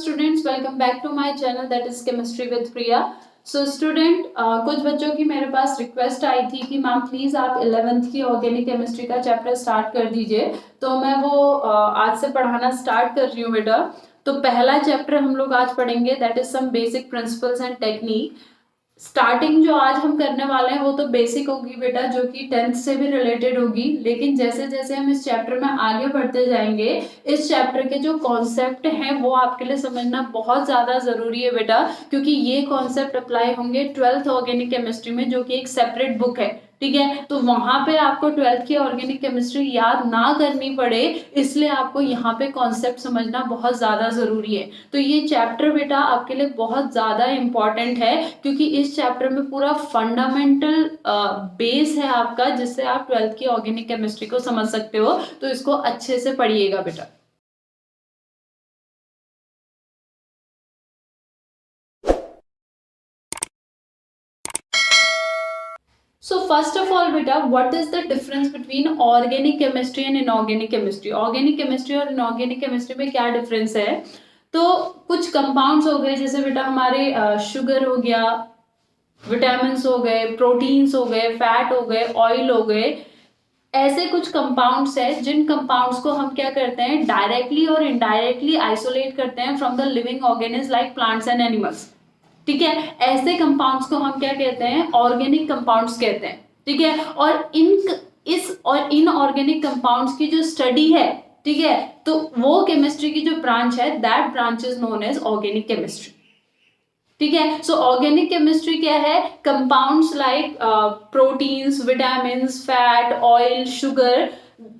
students, welcome back to my channel that is Chemistry with Priya. So student, कुछ बच्चों की मेरे पास request आई थी कि मैम प्लीज आप 11th की ऑर्गेनिक केमिस्ट्री का चैप्टर स्टार्ट कर दीजिए, तो मैं वो आज से पढ़ाना स्टार्ट कर रही हूँ बेटा। तो पहला चैप्टर हम लोग आज पढ़ेंगे that is some basic principles and technique. Starting जो आज हम करने वाले हैं वो तो बेसिक होगी बेटा, जो कि 10th से भी रिलेटेड होगी, लेकिन जैसे जैसे हम इस चैप्टर में आगे बढ़ते जाएंगे इस चैप्टर के जो कॉन्सेप्ट हैं वो आपके लिए समझना बहुत ज्यादा जरूरी है बेटा, क्योंकि ये कॉन्सेप्ट अप्लाई होंगे 12th ऑर्गेनिक केमिस्ट्री में, जो कि एक सेपरेट बुक है। ठीक है, तो वहां पे आपको 12th की ऑर्गेनिक केमिस्ट्री याद ना करनी पड़े, इसलिए आपको यहाँ पे कॉन्सेप्ट समझना बहुत ज्यादा जरूरी है। तो ये चैप्टर बेटा आपके लिए बहुत ज्यादा इंपॉर्टेंट है, क्योंकि इस चैप्टर में पूरा फंडामेंटल बेस है आपका, जिससे आप 12th की ऑर्गेनिक केमिस्ट्री को समझ सकते हो। तो इसको अच्छे से पढ़िएगा बेटा। So first of all बेटा, what is the difference between organic chemistry and inorganic chemistry? Organic chemistry और inorganic chemistry में क्या difference है? तो कुछ compounds हो गए, जैसे बेटा हमारे शुगर हो गया, विटामिन्स हो गए, प्रोटीन्स हो गए, फैट हो गए, ऑयल हो गए, ऐसे कुछ कंपाउंड्स है जिन कंपाउंड्स को हम क्या करते हैं डायरेक्टली और इनडायरेक्टली आइसोलेट करते हैं from the living organism like plants and animals. ठीक है, ऐसे कंपाउंड्स को हम क्या कहते हैं ऑर्गेनिक कंपाउंड्स कहते हैं। ठीक है, और इन ऑर्गेनिक कंपाउंड्स की जो स्टडी है, ठीक है, तो वो केमिस्ट्री की जो ब्रांच है that branch is known as organic chemistry. ठीक है, सो ऑर्गेनिक केमिस्ट्री क्या है? Compounds like proteins, vitamins, fat, oil, sugar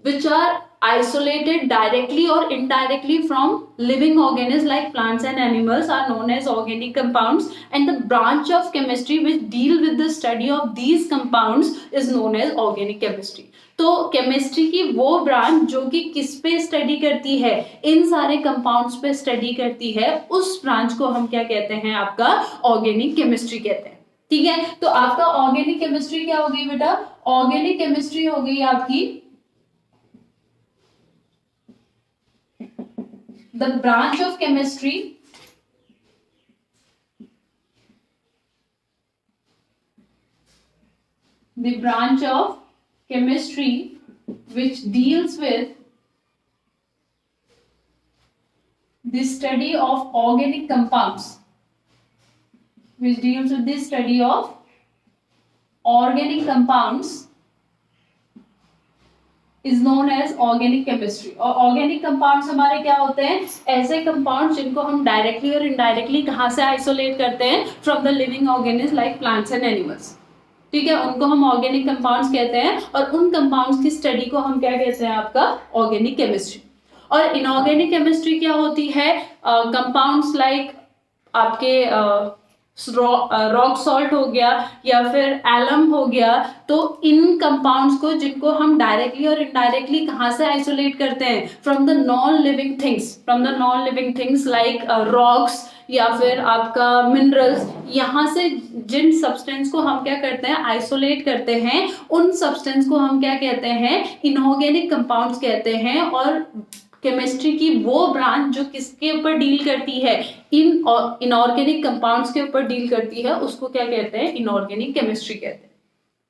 which are isolated directly or indirectly from living organisms like plants and animals are known as organic compounds, and the branch of chemistry which deal with the study of these compounds is known as organic chemistry. तो chemistry की वो branch जो कि किस पे study करती है, इन सारे कंपाउंड्स पे स्टडी करती है, उस ब्रांच को हम क्या कहते हैं आपका ऑर्गेनिक केमिस्ट्री कहते हैं। ठीक है, तो आपका ऑर्गेनिक केमिस्ट्री क्या हो गई बेटा? ऑर्गेनिक केमिस्ट्री हो गई आपकी the branch of chemistry which deals with the study of organic compounds, is known as organic chemistry। और ऑर्गेनिक कंपाउंड्स हमारे क्या होते हैं? ऐसे कंपाउंड्स जिनको हम डायरेक्टली और इनडायरेक्टली कहाँ से आइसोलेट करते हैं from the living organism like plants and animals. ठीक है, उनको हम ऑर्गेनिक कंपाउंड्स कहते हैं, और उन कंपाउंड्स की स्टडी को हम क्या कहते हैं आपका ऑर्गेनिक केमिस्ट्री। और इनऑर्गेनिक केमिस्ट्री क्या होती है? कंपाउंड्स लाइक आपके रॉक सॉल्ट हो गया या फिर एलम हो गया, तो इन कंपाउंड्स को जिनको हम डायरेक्टली और इनडायरेक्टली कहाँ से आइसोलेट करते हैं from the non living things like rocks या फिर आपका मिनरल्स, यहाँ से जिन सब्सटेंस को हम क्या करते हैं आइसोलेट करते हैं, उन सब्सटेंस को हम क्या कहते हैं इनऑर्गेनिक कंपाउंड्स कहते हैं। और केमिस्ट्री की वो ब्रांच जो किसके ऊपर डील करती है, इनऑर्गेनिक कंपाउंड्स के ऊपर डील करती है, उसको क्या कहते हैं इनऑर्गेनिक केमिस्ट्री कहते हैं।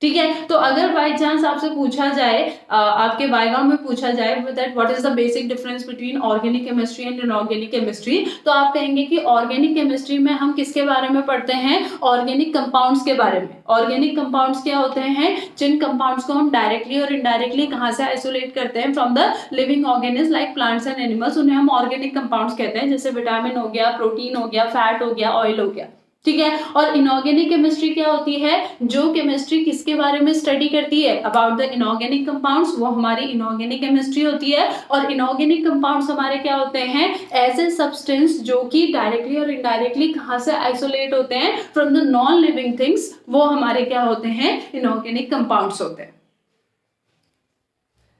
ठीक है, तो अगर बाई चांस आपसे पूछा जाए, आपके वाइवा में पूछा जाए that what is the basic difference between organic chemistry and inorganic chemistry, तो आप कहेंगे कि ऑर्गेनिक केमिस्ट्री में हम किसके बारे में पढ़ते हैं? ऑर्गेनिक कंपाउंड्स के बारे में। ऑर्गेनिक कंपाउंड्स क्या होते हैं? जिन कंपाउंड्स को हम डायरेक्टली और इनडायरेक्टली कहाँ से आइसोलेट करते हैं from the living organism like plants and animals, उन्हें हम ऑर्गेनिक कंपाउंड्स कहते हैं, जैसे विटामिन हो गया, प्रोटीन हो गया, फैट हो गया, ऑयल हो गया। ठीक है, और इनऑर्गेनिक केमिस्ट्री क्या होती है? जो केमिस्ट्री किसके बारे में स्टडी करती है अबाउट द इनऑर्गेनिक कंपाउंड्स, वो हमारी इनऑर्गेनिक केमिस्ट्री होती है। और इनऑर्गेनिक कंपाउंड्स हमारे क्या होते हैं? ऐसे सब्सटेंस जो कि डायरेक्टली और इनडायरेक्टली कहाँ से आइसोलेट होते हैं from the non living things, वो हमारे क्या होते हैं इनऑर्गेनिक कंपाउंड्स होते हैं।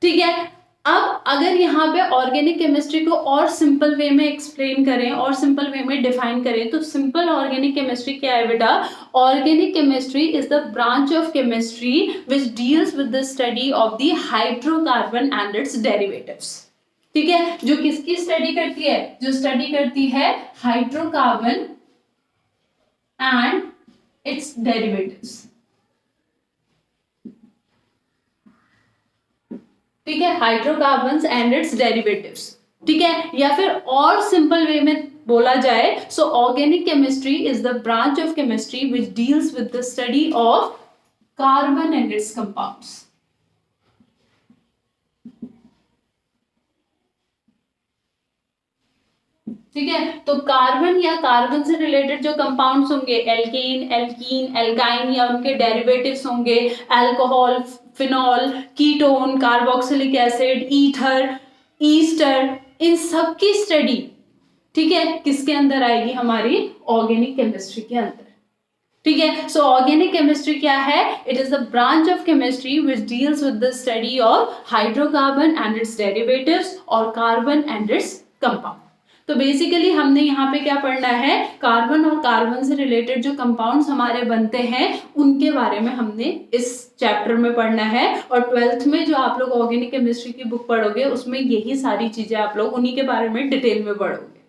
ठीक है, अब अगर यहाँ पे ऑर्गेनिक केमिस्ट्री को और सिंपल वे में एक्सप्लेन करें और सिंपल वे में डिफाइन करें, तो सिंपल ऑर्गेनिक केमिस्ट्री क्या है बेटा? Organic chemistry is the branch of chemistry which deals with the study of the hydrocarbon and it's derivatives. ठीक है, जो किसकी स्टडी करती है, जो स्टडी करती है हाइड्रोकार्बन एंड इट्स डेरिवेटिव्स। ठीक है, हाइड्रोकार्बन्स एंड इट्स डेरिवेटिव्स। ठीक है, या फिर और सिंपल वे में बोला जाए, सो organic chemistry is the branch of chemistry which deals with the study of carbon and it's compounds. ठीक है, तो कार्बन या कार्बन से रिलेटेड जो कंपाउंड्स होंगे, एल्केन, एल्कीन, एल्काइन या उनके डेरिवेटिव्स होंगे, alcohol, phenol, ketone, carboxylic acid, ether, ester, इन सब की स्टडी, ठीक है, किसके अंदर आएगी, हमारी ऑर्गेनिक केमिस्ट्री के अंदर। ठीक है, सो ऑर्गेनिक केमिस्ट्री क्या है, it is the branch of chemistry which deals with the study of hydrocarbon and it's derivatives और कार्बन एंड इट्स कंपाउंड। तो बेसिकली हमने यहाँ पे क्या पढ़ना है, कार्बन और कार्बन से रिलेटेड जो कंपाउंड्स हमारे बनते हैं उनके बारे में हमने इस चैप्टर में पढ़ना है। और 12th में जो आप लोग ऑर्गेनिक केमिस्ट्री की बुक पढ़ोगे उसमें यही सारी चीजें आप लोग उन्हीं के बारे में डिटेल में पढ़ोगे।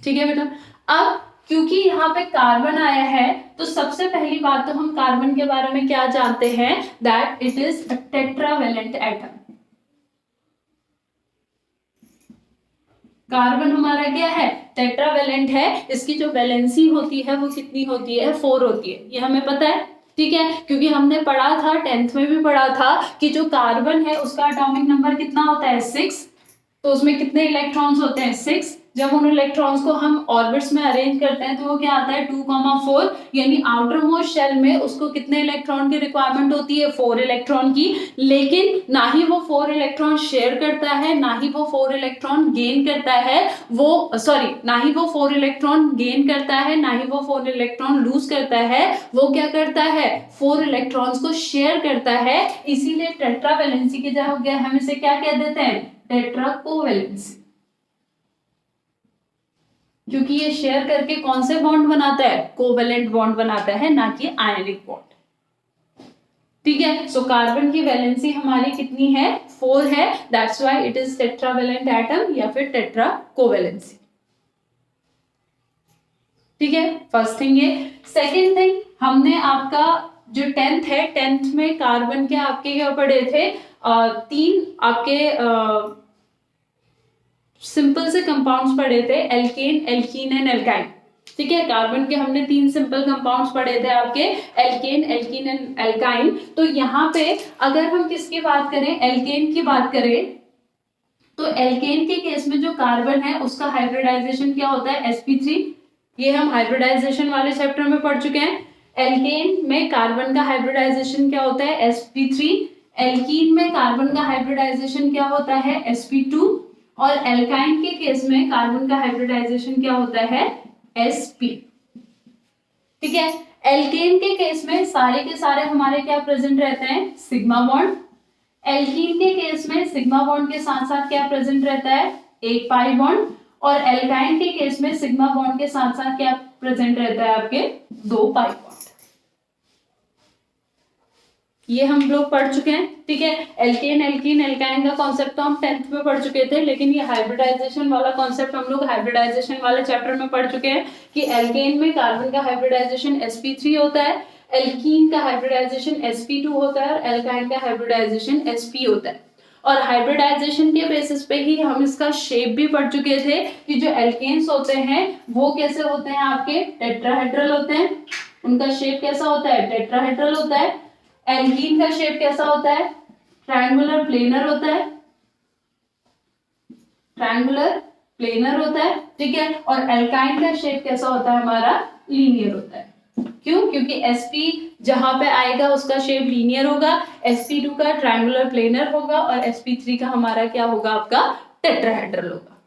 ठीक है बेटा, अब क्योंकि यहाँ पे कार्बन आया है तो सबसे पहली बात तो हम कार्बन के बारे में क्या जानते हैं, that it is a tetravalent atom. Carbon हमारा क्या है, टेट्रावेलेंट है। इसकी जो वैलेंसी होती है वो कितनी होती है, 4 होती है, ये हमें पता है। ठीक है, क्योंकि हमने पढ़ा था 10th में भी पढ़ा था कि जो कार्बन है उसका एटॉमिक नंबर कितना होता है, 6। तो उसमें कितने इलेक्ट्रॉन्स होते हैं, 6। जब उन इलेक्ट्रॉन्स को हम ऑर्बिट्स में अरेंज करते हैं तो वो क्या आता है, 2,4, यानी आउटर मोस्ट शेल में उसको कितने इलेक्ट्रॉन की रिक्वायरमेंट होती है, 4 इलेक्ट्रॉन की। लेकिन ना ही वो 4 इलेक्ट्रॉन शेयर करता है, ना ही वो 4 इलेक्ट्रॉन गेन करता है, ना ही वो 4 इलेक्ट्रॉन गेन करता है, ना ही वो 4 इलेक्ट्रॉन लूज करता है। वो क्या करता है, 4 इलेक्ट्रॉन्स को शेयर करता है। इसीलिए टेट्रावेलेंसी की जगह हम इसे क्या कह देते हैं, टेट्राकोवेलेंसी, क्योंकि ये शेयर करके कौन से बॉन्ड बनाता है, कोवेलेंट बॉन्ड बनाता है, ना कि आयनिक बॉन्ड। ठीक है, सो कार्बन की वैलेंसी हमारी कितनी है, 4 है, that's why it is tetravalent atom या फिर टेट्राकोवेलेंसी। ठीक है, फर्स्ट थिंग ये। सेकेंड थिंग, हमने आपका जो 10th है, 10th में कार्बन के आपके क्या पढ़े थे, 3 आपके सिंपल से कंपाउंड्स पढ़े थे, एल्केन, एल्कीन एंड एल्काइन। ठीक है, कार्बन के हमने 3 सिंपल कंपाउंड्स पढ़े थे आपके, एल्केन, एल्कीन एंड एल्काइन। तो यहाँ पे अगर हम किसकी बात करें, एल्केन की बात करें, तो एल्केन के केस में जो कार्बन है उसका हाइब्रिडाइजेशन क्या होता है, sp3। ये हम हाइब्रिडाइजेशन वाले चैप्टर में पढ़ चुके हैं। एल्केन में कार्बन का हाइब्रिडाइजेशन क्या होता है, sp3। एल्कीन में कार्बन का हाइब्रिडाइजेशन क्या होता है, sp2। और एल्काइन के केस में कार्बन का हाइब्रिडाइजेशन क्या होता है, sp। ठीक है, एल्केन के केस में सारे के सारे हमारे क्या प्रेजेंट रहते हैं, सिग्मा बॉन्ड। एल्कीन के केस में सिग्मा बॉन्ड के साथ साथ क्या प्रेजेंट रहता है, एक पाई बॉन्ड। और एल्काइन के केस में सिग्मा बॉन्ड के साथ साथ क्या प्रेजेंट रहता है, आपके 2 पाई बॉन्ड। ये हम लोग पढ़ चुके हैं। ठीक है, एल्केन, एल्कीन, एल्काइन का कॉन्सेप्ट तो हम 10th में पढ़ चुके थे, लेकिन ये हाइब्रिडाइजेशन वाला कॉन्सेप्ट हम लोग हाइब्रिडाइजेशन वाले चैप्टर में पढ़ चुके हैं कि एल्केन में कार्बन का हाइब्रिडाइजेशन sp3 होता है, एल्कीन का हाइब्रिडाइजेशन sp2 होता है और एल्काइन का हाइब्रिडाइजेशन sp होता है। और हाइब्रिडाइजेशन के बेसिस पे ही हम इसका शेप भी पढ़ चुके थे कि जो एल्केन्स होते हैं वो कैसे होते हैं, आपके टेट्राहेड्रल होते हैं। उनका शेप कैसा होता है, टेट्राहेड्रल होता है। एल्कीन का शेप कैसा होता है, ट्रायंगुलर प्लेनर होता है, ट्रायंगुलर प्लेनर होता है। ठीक है, और एल्काइन का शेप कैसा होता है, हमारा लीनियर होता है। क्यों, क्योंकि sp जहां पे आएगा उसका शेप लीनियर होगा, sp2 का ट्रायंगुलर प्लेनर होगा और sp3 का हमारा क्या होगा, आपका टेट्राहेड्रल होगा।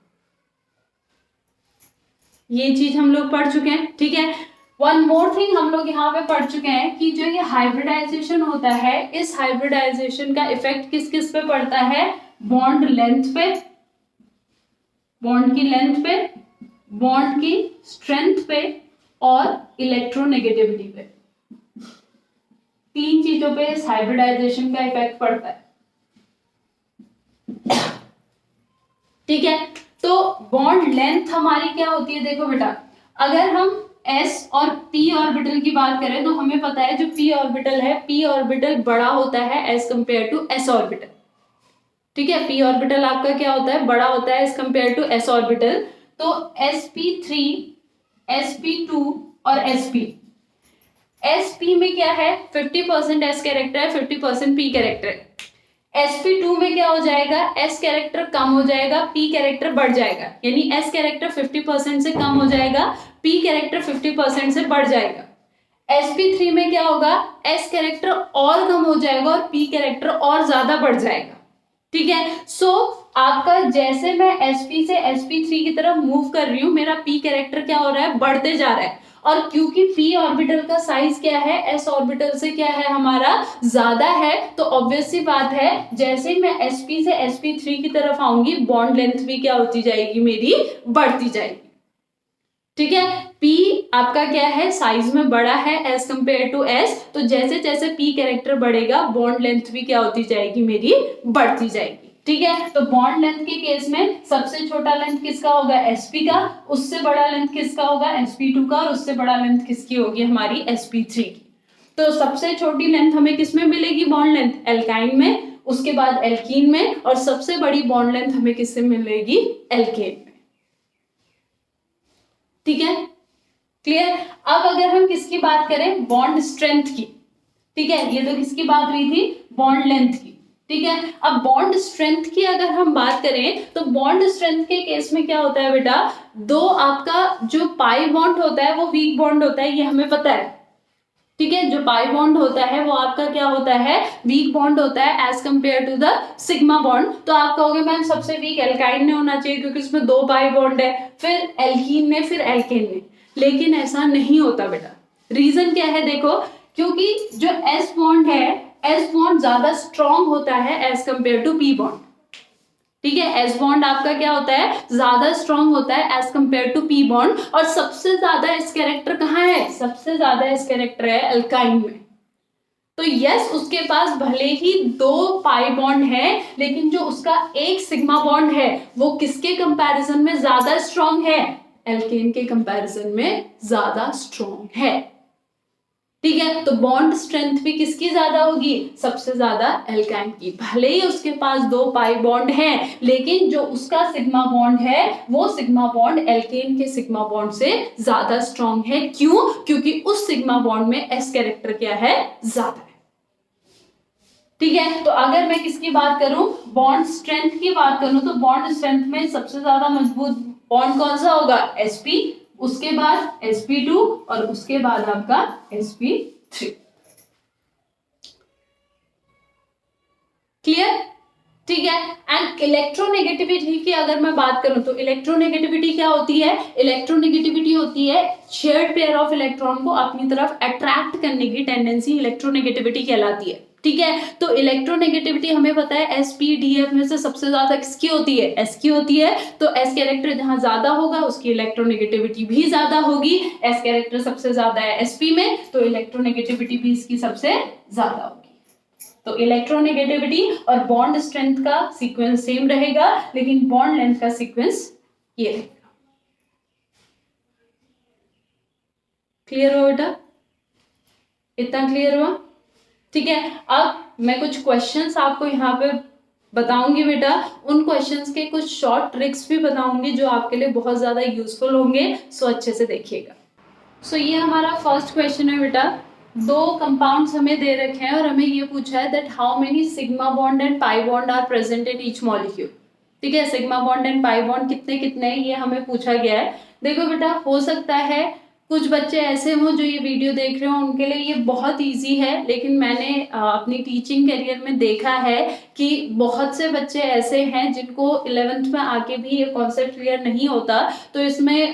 ये चीज हम लोग पढ़ चुके हैं। ठीक है, वन मोर थिंग हम लोग यहाँ पे पढ़ चुके हैं कि जो ये हाइब्रिडाइजेशन होता है, इस हाइब्रिडाइजेशन का इफेक्ट किस किस पे पड़ता है, बॉन्ड लेंथ पे, बॉन्ड की लेंथ पे, बॉन्ड की स्ट्रेंथ पे और इलेक्ट्रोनेगेटिविटी पे। 3 चीजों पे इस हाइब्रिडाइजेशन का इफेक्ट पड़ता है। ठीक है, तो बॉन्ड लेंथ हमारी क्या होती है, देखो बेटा, अगर हम s और p ऑर्बिटल की बात करें तो हमें पता है जो p ऑर्बिटल है, p ऑर्बिटल बड़ा होता है as compare to s orbital. ठीक है, p ऑर्बिटल आपका क्या होता है, बड़ा होता है as compare to s orbital. तो sp3, sp2 और sp, sp में क्या है 50% s कैरेक्टर है, 50% p कैरेक्टर है। sp2 में क्या हो जाएगा, s कैरेक्टर कम हो जाएगा, p कैरेक्टर बढ़ जाएगा, यानी s कैरेक्टर 50% से कम हो जाएगा, p कैरेक्टर 50% से बढ़ जाएगा। sp3 में क्या होगा, s कैरेक्टर और कम हो जाएगा और p कैरेक्टर और ज्यादा बढ़ जाएगा। ठीक है, सो आपका जैसे मैं sp से sp3 की तरफ मूव कर रही हूं, मेरा p कैरेक्टर क्या हो रहा है, बढ़ते जा रहा है। और क्योंकि p ऑर्बिटल का साइज क्या है, s ऑर्बिटल से क्या है हमारा ज्यादा है, तो ऑब्वियस सी बात है जैसे मैं sp से sp3 की तरफ आऊंगी, बॉन्ड लेंथ भी क्या होती जाएगी, मेरी बढ़ती जाएगी। ठीक है, p आपका क्या है, साइज में बड़ा है एज कंपेयर टू s, तो जैसे जैसे p कैरेक्टर बढ़ेगा बॉन्ड लेंथ भी क्या होती जाएगी, मेरी बढ़ती जाएगी। ठीक है, तो बॉन्ड लेंथ के केस में सबसे छोटा लेंथ किसका होगा, sp का, उससे बड़ा लेंथ किसका होगा, sp2 का, और उससे बड़ा लेंथ किसकी होगी, हमारी sp3 की। तो सबसे छोटी लेंथ हमें किसमें मिलेगी, बॉन्ड लेंथ, एल्काइन में, उसके बाद एल्कीन में, और सबसे बड़ी बॉन्ड लेंथ हमें किससे मिलेगी, एल्केन में। ठीक है, क्लियर। अब अगर हम किसकी बात करें, बॉन्ड स्ट्रेंथ की, ठीक है, ये तो किसकी बात हुई थी, बॉन्ड लेंथ की। ठीक है, अब बॉन्ड स्ट्रेंथ की अगर हम बात करें तो बॉन्ड स्ट्रेंथ के केस में क्या होता है बेटा, दो आपका जो पाई बॉन्ड होता है वो वीक बॉन्ड होता है, ये हमें पता है। ठीक है, जो पाई बॉन्ड होता है वो आपका क्या होता है, वीक बॉन्ड होता है as compare to the sigma bond. तो आप कहोगे मैम सबसे वीक एल्काइन में होना चाहिए क्योंकि उसमें दो पाई बॉन्ड है, फिर एल्कीन में, फिर एल्केन में, लेकिन ऐसा नहीं होता बेटा। रीजन क्या है, देखो, क्योंकि जो एस बॉन्ड है, एस बॉन्ड ज्यादा स्ट्रॉन्ग होता है as compare to p bond. ठीक है, एस बॉन्ड आपका क्या होता है, ज्यादा स्ट्रॉन्ग होता है as compare to p bond, और सबसे ज्यादा इस कैरेक्टर कहाँ है, सबसे ज्यादा इस कैरेक्टर है एल्काइन में। तो यस, उसके पास भले ही दो पाई बॉन्ड है, लेकिन जो उसका एक सिग्मा बॉन्ड है वो किसके कंपैरिजन में ज्यादा स्ट्रॉन्ग है, एल्केन के कंपैरिजन में ज्यादा स्ट्रॉन्ग है। ठीक है, तो बॉन्ड स्ट्रेंथ भी किसकी ज्यादा होगी, सबसे ज्यादा एल्काइन की। भले ही उसके पास दो पाई बॉन्ड हैं, लेकिन जो उसका सिग्मा बॉन्ड है वो सिग्मा बॉन्ड एल्केन के सिग्मा बॉन्ड से ज्यादा स्ट्रॉन्ग है। क्यों, क्योंकि उस सिग्मा बॉन्ड में एस कैरेक्टर क्या है, ज्यादा है। ठीक है, तो अगर मैं किसकी बात करूं, बॉन्ड स्ट्रेंथ की बात करूं, तो बॉन्ड स्ट्रेंथ में सबसे ज्यादा मजबूत बॉन्ड कौन सा होगा, sp, उसके बाद sp2 और उसके बाद आपका sp3। क्लियर। ठीक है, एंड इलेक्ट्रोनेगेटिविटी की अगर मैं बात करूं तो इलेक्ट्रोनेगेटिविटी क्या होती है, इलेक्ट्रोनेगेटिविटी होती है शेयर्ड पेयर ऑफ इलेक्ट्रॉन को अपनी तरफ अट्रैक्ट करने की टेंडेंसी, इलेक्ट्रोनेगेटिविटी कहलाती है। ठीक है, तो इलेक्ट्रोनेगेटिविटी हमें पता है sp-df में से सबसे ज्यादा किसकी होती है, s की होती है। तो s कैरेक्टर जहां ज्यादा होगा उसकी इलेक्ट्रोनेगेटिविटी भी ज्यादा होगी। s कैरेक्टर सबसे ज्यादा है sp में, तो इलेक्ट्रोनेगेटिविटी भी इसकी सबसे ज्यादा होगी। तो इलेक्ट्रोनेगेटिविटी और बॉन्ड स्ट्रेंथ का सीक्वेंस सेम रहेगा, लेकिन बॉन्ड लेंथ का सीक्वेंस ये रहेगा। क्लियर हुआ बेटा, इतना क्लियर हुआ। ठीक है, अब मैं कुछ क्वेश्चंस आपको यहाँ पे बताऊंगी बेटा, उन क्वेश्चंस के कुछ शॉर्ट ट्रिक्स भी बताऊंगी जो आपके लिए बहुत ज्यादा यूजफुल होंगे। सो अच्छे से देखिएगा। सो ये हमारा फर्स्ट क्वेश्चन है बेटा, दो कंपाउंड्स हमें दे रखे हैं और हमें ये पूछा है that how many sigma bond and pi bond are present in each molecule. ठीक है, sigma bond and pi bond कितने कितने हैं ये हमें पूछा गया है। देखो बेटा, हो सकता है कुछ बच्चे ऐसे हों जो ये वीडियो देख रहे हो उनके लिए ये बहुत इजी है, लेकिन मैंने अपनी टीचिंग करियर में देखा है कि बहुत से बच्चे ऐसे हैं जिनको 11th में आके भी ये कॉन्सेप्ट क्लियर नहीं होता। तो इसमें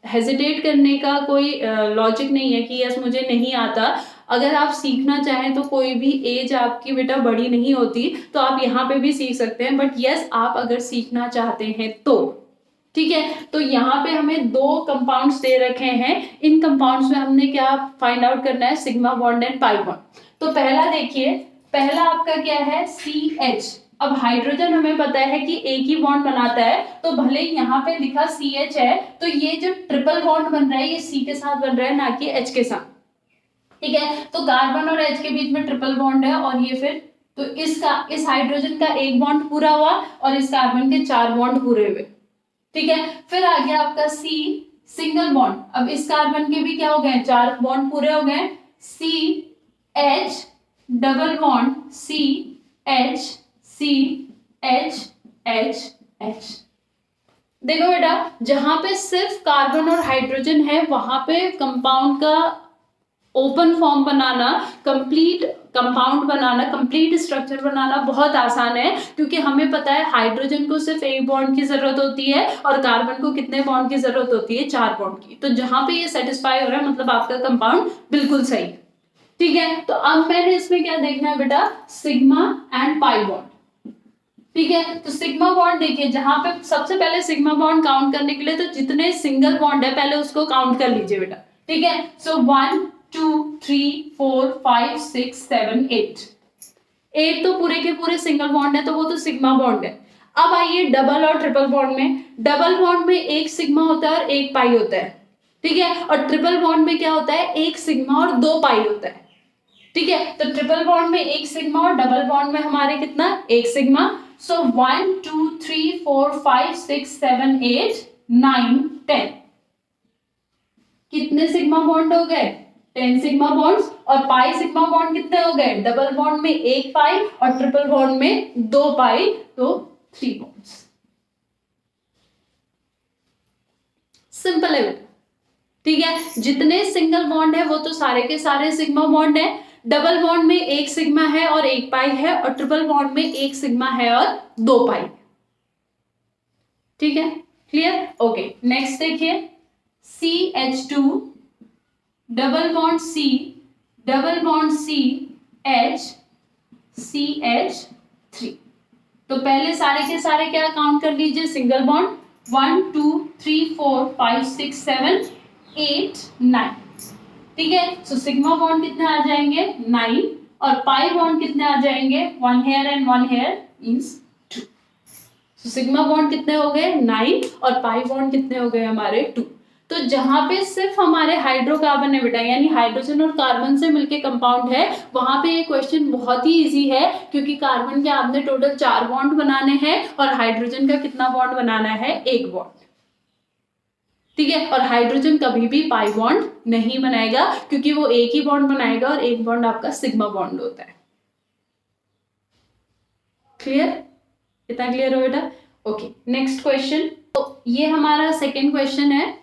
हेजिटेट करने का कोई लॉजिक नहीं है कि यस मुझे नहीं आता। अगर आप सीखना चाहें तो कोई भी एज आपकी बेटा बड़ी नहीं होती, तो आप यहाँ पे भी सीख सकते हैं। बट यस, आप अगर सीखना चाहते हैं तो ठीक है। तो यहाँ पे हमें दो कंपाउंड्स दे रखे हैं, इन कंपाउंड्स में हमने क्या फाइंड आउट करना है, sigma bond and pi bond. तो पहला देखिए, पहला आपका क्या है CH, अब हाइड्रोजन हमें पता है कि एक ही बॉन्ड बनाता है, तो भले ही यहाँ पे लिखा CH है, तो ये जो ट्रिपल बॉन्ड बन रहा है ये C के साथ बन रहा है, ना कि H के साथ। ठीक है, तो कार्बन और H के बीच में ट्रिपल बॉन्ड है, और ये फिर तो इस हाइड्रोजन का एक बॉन्ड पूरा हुआ और इस कार्बन के 4 बॉन्ड पूरे हुए। ठीक है, फिर आ गया आपका C सिंगल बॉन्ड। अब इस कार्बन के भी क्या हो गए, 4 बॉन्ड पूरे हो गए। CH double bond CH CH H H। देखो बेटा, जहां पे सिर्फ कार्बन और हाइड्रोजन है वहां पे कंपाउंड का ओपन फॉर्म बनाना, कंप्लीट कंपाउंड बनाना, कंप्लीट स्ट्रक्चर बनाना बहुत आसान है, क्योंकि हमें पता है हाइड्रोजन को सिर्फ एक बॉन्ड की जरूरत होती है और कार्बन को कितने बॉन्ड की जरूरत होती है, 4 बॉन्ड की। तो जहां पे ये सेटिस्फाई हो रहा है मतलब आपका कंपाउंड बिल्कुल सही है। ठीक है, तो अब मैंने इसमें क्या देखना है बेटा, सिग्मा एंड पाई बॉन्ड। ठीक है, तो सिग्मा बॉन्ड देखिए, जहां पे सबसे पहले सिग्मा बॉन्ड काउंट करने के लिए तो जितने सिंगल बॉन्ड है पहले उसको काउंट कर लीजिए बेटा। ठीक है, सो 1 2 3 4 5 6 7 8 तो पूरे के पूरे सिंगल बॉन्ड है, तो वो तो सिग्मा बॉन्ड है। अब आइए डबल और ट्रिपल बॉन्ड में। डबल बॉन्ड में एक सिग्मा होता है और एक पाई होता है। ठीक है, और ट्रिपल बॉन्ड में क्या होता है, एक सिग्मा और 2 पाई होता है। ठीक है, तो ट्रिपल बॉन्ड में एक सिग्मा और डबल बॉन्ड में हमारे कितना, एक सिग्मा। सो 1 2 3 4 5 6 7 8 9 10 कितने सिग्मा बॉन्ड हो गए, 10 सिग्मा बॉन्ड्स। और पाई सिग्मा बॉन्ड कितने हो गए, डबल बॉन्ड में एक पाई और ट्रिपल बॉन्ड में 2 पाई, तो 3 बॉन्ड्स। सिंपल है बेटा। ठीक है, जितने सिंगल बॉन्ड है वो तो सारे के सारे सिग्मा बॉन्ड है। डबल बॉन्ड में एक सिग्मा है और एक पाई है, और ट्रिपल बॉन्ड में एक सिग्मा है और 2 पाई। ठीक है, क्लियर। ओके, नेक्स्ट देखिए, CH2 double bond C double bond CH CH3। तो पहले सारे के सारे क्या काउंट कर लीजिए, सिंगल बॉन्ड 1 2 3 4 5 6 7 8 9। ठीक है, सो सिग्मा बॉन्ड कितने आ जाएंगे, 9, और पाई बॉन्ड कितने आ जाएंगे, 1 here and 1 here means 2। So sigma bond कितने हो गए, 9, और पाई बॉन्ड कितने हो गए हमारे, 2। तो जहां पे सिर्फ हमारे हाइड्रोकार्बन है बेटा, यानी हाइड्रोजन और कार्बन से मिलके कंपाउंड है, वहां पे ये क्वेश्चन बहुत ही इजी है, क्योंकि कार्बन के आपने टोटल 4 बॉन्ड बनाने हैं और हाइड्रोजन का कितना बॉन्ड बनाना है, 1 बॉन्ड। ठीक है, और हाइड्रोजन कभी भी पाई बॉन्ड नहीं बनाएगा, क्योंकि वो एक ही बॉन्ड बनाएगा और एक बॉन्ड आपका सिग्मा बॉन्ड होता है। क्लियर, इतना क्लियर हो बेटा। Okay, next question. तो ये हमारा सेकेंड क्वेश्चन है,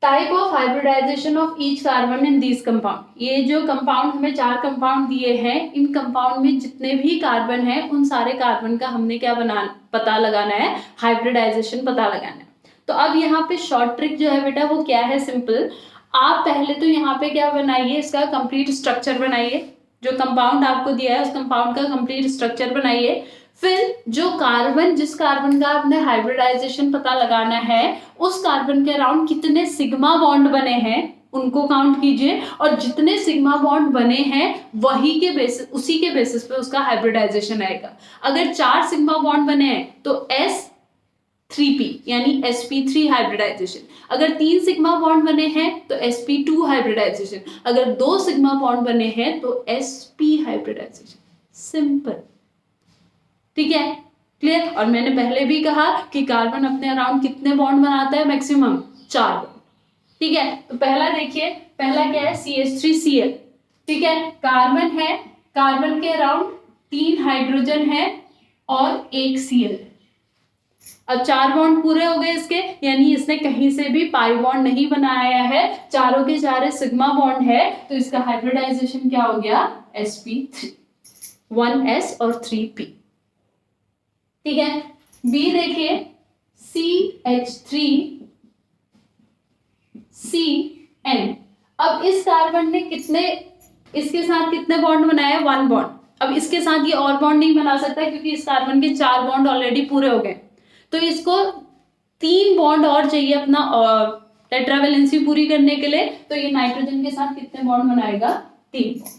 type of hybridisation of each carbon in these compound. ये जो कंपाउंड हमें 4 कंपाउंड दिए हैं, इन कंपाउंड में जितने भी कार्बन हैं उन सारे कार्बन का हमने क्या पता लगाना है, हाइब्रिडाइजेशन पता लगाना है। तो अब यहाँ पे शॉर्ट ट्रिक जो है बेटा वो क्या है, सिंपल। आप पहले तो यहाँ पे क्या बनाइए, इसका कंप्लीट स्ट्रक्चर बनाइए। जो कंपाउंड आपको दिया है उस कंपाउंड का कंप्लीट स्ट्रक्चर बनाइए। फिर जो कार्बन, जिस कार्बन का आपने हाइब्रिडाइजेशन पता लगाना है, उस कार्बन के अराउंड कितने सिग्मा बॉन्ड बने हैं उनको काउंट कीजिए, और जितने सिग्मा बॉन्ड बने हैं वही के बेसिस, उसी के बेसिस पे उसका हाइब्रिडाइजेशन आएगा। अगर 4 सिग्मा बॉन्ड बने हैं तो S3P यानी sp3 हाइब्रिडाइजेशन। अगर 3 सिग्मा बॉन्ड बने हैं तो sp2 हाइब्रिडाइजेशन। अगर 2 सिग्मा बॉन्ड बने हैं तो sp हाइब्रिडाइजेशन। सिंपल, ठीक है, क्लियर। और मैंने पहले भी कहा कि कार्बन अपने अराउंड कितने बॉन्ड बनाता है, मैक्सिमम 4 बॉन्ड। ठीक है, तो पहला देखिए, पहला क्या है, CH3Cl। ठीक है, कार्बन है, कार्बन के अराउंड 3 हाइड्रोजन है और 1 Cl। अब 4 बॉन्ड पूरे हो गए इसके, यानी इसने कहीं से भी पाई बॉन्ड नहीं बनाया है, चारों के चारे सिग्मा बॉन्ड है, तो इसका हाइब्रिडाइजेशन क्या हो गया, sp3, 1s और 3p। ठीक है, बी देखिए, CH3Cn। अब इस कार्बन ने कितने, इसके साथ कितने बॉन्ड बनाए, 1 बॉन्ड। अब इसके साथ ये और बॉन्ड नहीं बना सकता क्योंकि इस कार्बन के 4 बॉन्ड ऑलरेडी पूरे हो गए, तो इसको 3 बॉन्ड और चाहिए अपना टेट्रावेलेंसी पूरी करने के लिए। तो ये नाइट्रोजन के साथ कितने बॉन्ड बनाएगा, 3 बॉन्ड।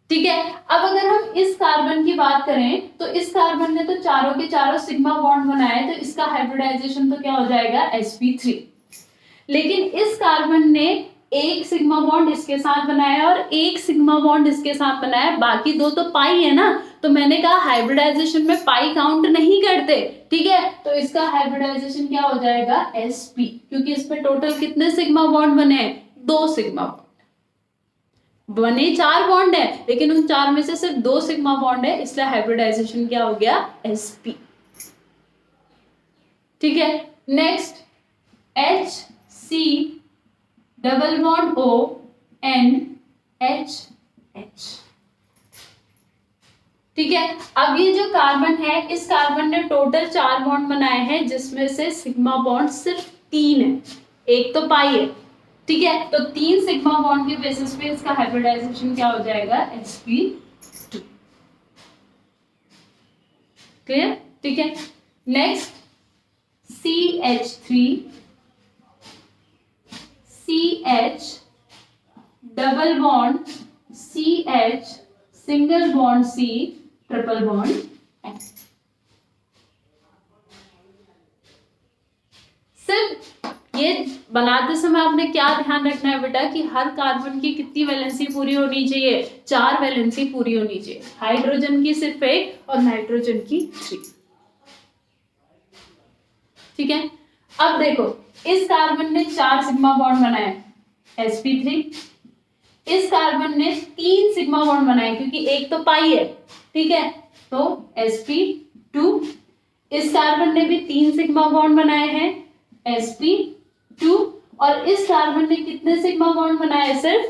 ठीक है। अब अगर हम इस कार्बन की बात करें तो इस कार्बन ने तो चारों के चारों सिग्मा बॉन्ड बनाया है, तो इसका हाइब्रिडाइजेशन तो क्या हो जाएगा, sp3। लेकिन इस कार्बन ने एक सिग्मा बॉन्ड इसके साथ बनाया और एक सिग्मा बॉन्ड इसके साथ बनाया, बाकी दो तो पाई है ना, तो मैंने कहा हाइब्रिडाइजेशन में पाई काउंट नहीं करते, ठीक है। तो इसका हाइब्रिडाइजेशन क्या हो जाएगा, sp, क्योंकि इस पे टोटल कितने सिग्मा बॉन्ड बने, 2 सिग्मा बॉन्ड बने, 4 बॉन्ड है लेकिन उन 4 में से सिर्फ 2 सिग्मा बॉन्ड है, इसलिए हाइब्रिडाइजेशन क्या हो गया, sp। ठीक है। Next HC double bond O NH। ठीक है। अब ये जो कार्बन है, इस कार्बन ने टोटल 4 बॉन्ड बनाए हैं जिसमें से सिग्मा बॉन्ड सिर्फ 3 है, एक तो पाई है, ठीक है। तो 3 सिग्मा बॉन्ड के बेसिस पे इसका हाइब्रिडाइजेशन क्या हो जाएगा, sp2। क्लियर, ठीक है। Next CH3 CH double bond CH single bond C triple bond H। सिर्फ ये बनाते समय आपने क्या ध्यान रखना है बेटा कि हर कार्बन की कितनी वैलेंसी पूरी होनी चाहिए, 4 वैलेंसी पूरी होनी चाहिए, हाइड्रोजन की सिर्फ 1 और नाइट्रोजन की 3। ठीक है। अब देखो इस कार्बन ने 4 सिग्मा बॉन्ड बनाए sp3, इस कार्बन ने 3 सिग्मा बॉन्ड बनाए क्योंकि एक तो पाई है, ठीक है, तो sp2। इस कार्बन ने भी 3 सिग्मा बॉन्ड बनाए हैं sp2, और इस कार्बन ने कितने सिग्मा बॉन्ड बनाए, सिर्फ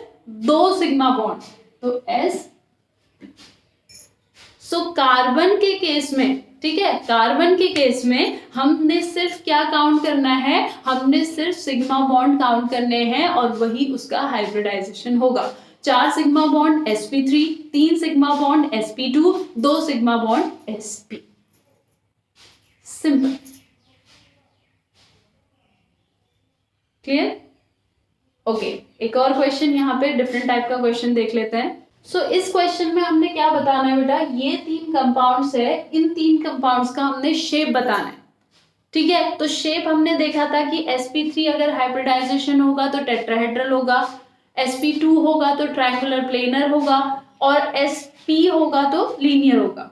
2 सिग्मा बॉन्ड, तो s। सो कार्बन के केस में, ठीक है, कार्बन के केस में हमने सिर्फ क्या काउंट करना है, हमने सिर्फ सिग्मा बॉन्ड काउंट करने हैं और वही उसका हाइब्रिडाइजेशन होगा। 4 sigma bond sp3, 3 sigma bond sp2, 2 sigma bond sp। Simple, clear, okay. एक और क्वेश्चन यहाँ पे डिफरेंट टाइप का क्वेश्चन देख लेते हैं। सो इस क्वेश्चन में हमने क्या बताना है बेटा, ये 3 कंपाउंड्स है, इन 3 कंपाउंड्स का हमने शेप बताना है, ठीक है। तो शेप हमने देखा था कि sp3 अगर हाइब्रिडाइजेशन होगा तो टेट्राहेड्रल होगा, sp2 होगा तो ट्रायंगुलर प्लेनर होगा, और sp होगा तो लीनियर होगा,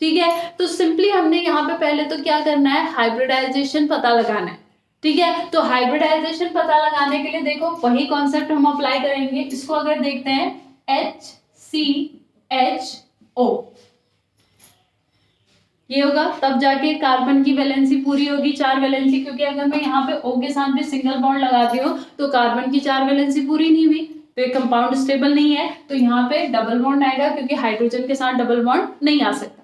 ठीक है। तो सिंपली हमने यहाँ पे पहले तो क्या करना है, हाइब्रिडाइजेशन पता लगाना है, ठीक है। तो हाइब्रिडाइजेशन पता लगाने के लिए देखो वही कॉन्सेप्ट हम अप्लाई करेंगे। इसको अगर देखते हैं HCHO, ये होगा तब जाके कार्बन की वैलेंसी पूरी होगी, 4 वैलेंसी, क्योंकि अगर मैं यहाँ पे O के साथ भी सिंगल बॉन्ड लगाती हूँ तो कार्बन की 4 वैलेंसी पूरी नहीं हुई, तो ये कंपाउंड स्टेबल नहीं है, तो यहाँ पे डबल बॉन्ड आएगा क्योंकि हाइड्रोजन के साथ डबल बॉन्ड नहीं आ सकता,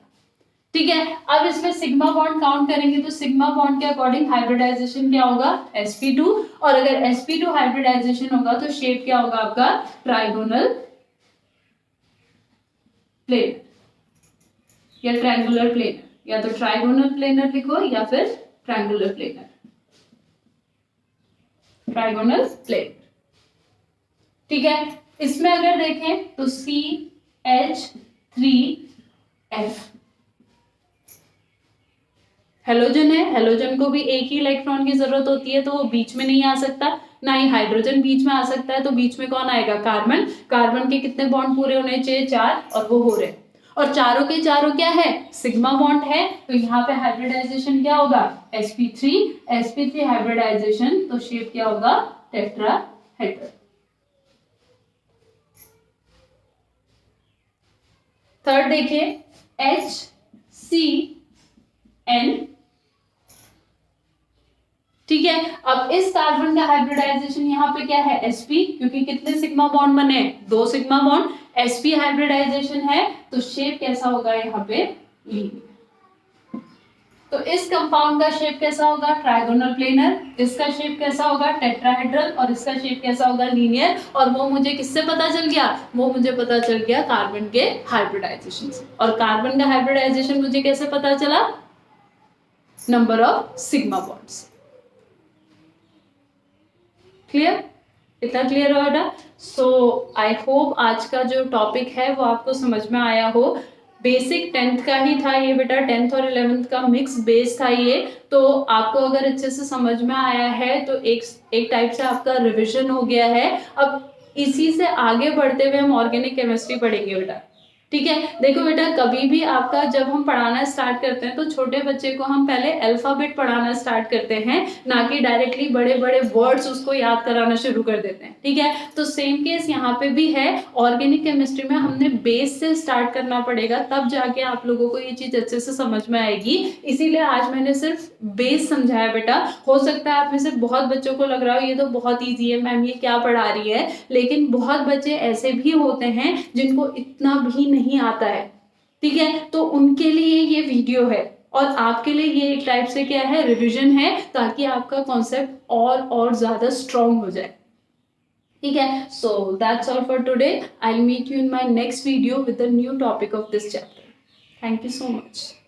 ठीक है। अब इसमें सिग्मा बॉन्ड काउंट करेंगे तो सिग्मा बॉन्ड के अकॉर्डिंग हाइब्रिडाइजेशन क्या होगा, sp2, और अगर sp2 हाइब्रिडाइजेशन होगा तो शेप क्या होगा आपका, ट्राइगोनल प्लेन या ट्रायंगुलर प्लेनर, या तो ट्राइगोनल प्लेनर लिखो या फिर ट्रायंगुलर प्लेनर, ट्राइगोनल प्लेन, ठीक है। इसमें अगर देखें तो CH3F हेलोजन है, हेलोजन को भी एक ही इलेक्ट्रॉन की जरूरत होती है, तो वो बीच में नहीं आ सकता, ना ही हाइड्रोजन बीच में आ सकता है, तो बीच में कौन आएगा, कार्बन। कार्बन के कितने बॉन्ड पूरे होने चाहिए, 4, और वो हो रहे हैं, और चारों के चारों क्या है, सिग्मा बॉन्ड है, तो यहाँ पे हाइब्रिडाइजेशन क्या होगा, sp3 हाइब्रिडाइजेशन, तो शेप क्या होगा, टेट्राहेड्रल। थर्ड देखिए HCN, ठीक है। अब इस कार्बन का हाइब्रिडाइजेशन यहाँ पे क्या है, sp, क्योंकि कितने सिग्मा बॉन्ड बने, 2 सिग्मा बॉन्ड, sp हाइब्रिडाइजेशन है, तो शेप कैसा होगा यहाँ पे, लीनियर। तो इस कंपाउंड का शेप कैसा होगा, ट्रायगोनल प्लेनर, इसका शेप कैसा होगा, टेट्राहेड्रल, और इसका शेप कैसा होगा, लीनियर। और वो मुझे किससे पता चल गया, वो मुझे पता चल गया कार्बन के हाइब्रिडाइजेशन से। और कार्बन का हाइब्रिडाइजेशन मुझे कैसे पता चला, number of sigma bonds. Clear, इतना क्लियर हो बेटा? सो आई होप आज का जो टॉपिक है वो आपको समझ में आया हो। बेसिक 10th का ही था ये बेटा, 10th और 11th का मिक्स बेस था ये। तो आपको अगर अच्छे से समझ में आया है तो एक टाइप से आपका रिविजन हो गया है। अब इसी से आगे बढ़ते हुए हम ऑर्गेनिक केमिस्ट्री पढ़ेंगे बेटा, ठीक है? देखो बेटा, कभी भी आपका जब हम पढ़ाना स्टार्ट करते हैं तो छोटे बच्चे को हम पहले अल्फाबेट पढ़ाना स्टार्ट करते हैं, ना कि डायरेक्टली बड़े बड़े वर्ड्स उसको याद कराना शुरू कर देते हैं, ठीक है? तो सेम केस यहाँ पे भी है। ऑर्गेनिक केमिस्ट्री में हमने बेस से स्टार्ट करना पड़ेगा, तब जाके आप लोगों को ये चीज अच्छे से समझ में आएगी। इसीलिए आज मैंने सिर्फ बेस समझाया बेटा। हो सकता है आप में से बहुत बच्चों को लग रहा हो ये तो बहुत ईजी है मैम, ये क्या पढ़ा रही है, लेकिन बहुत बच्चे ऐसे भी होते हैं जिनको इतना भी नहीं आता है, ठीक है? तो उनके लिए ये वीडियो है और आपके लिए ये एक टाइप से क्या है, रिवीजन है, ताकि आपका कॉन्सेप्ट और ज्यादा स्ट्रॉन्ग हो जाए, ठीक है? So that's all for today. I will meet you in my next video with the new topic of this chapter. Thank you so much.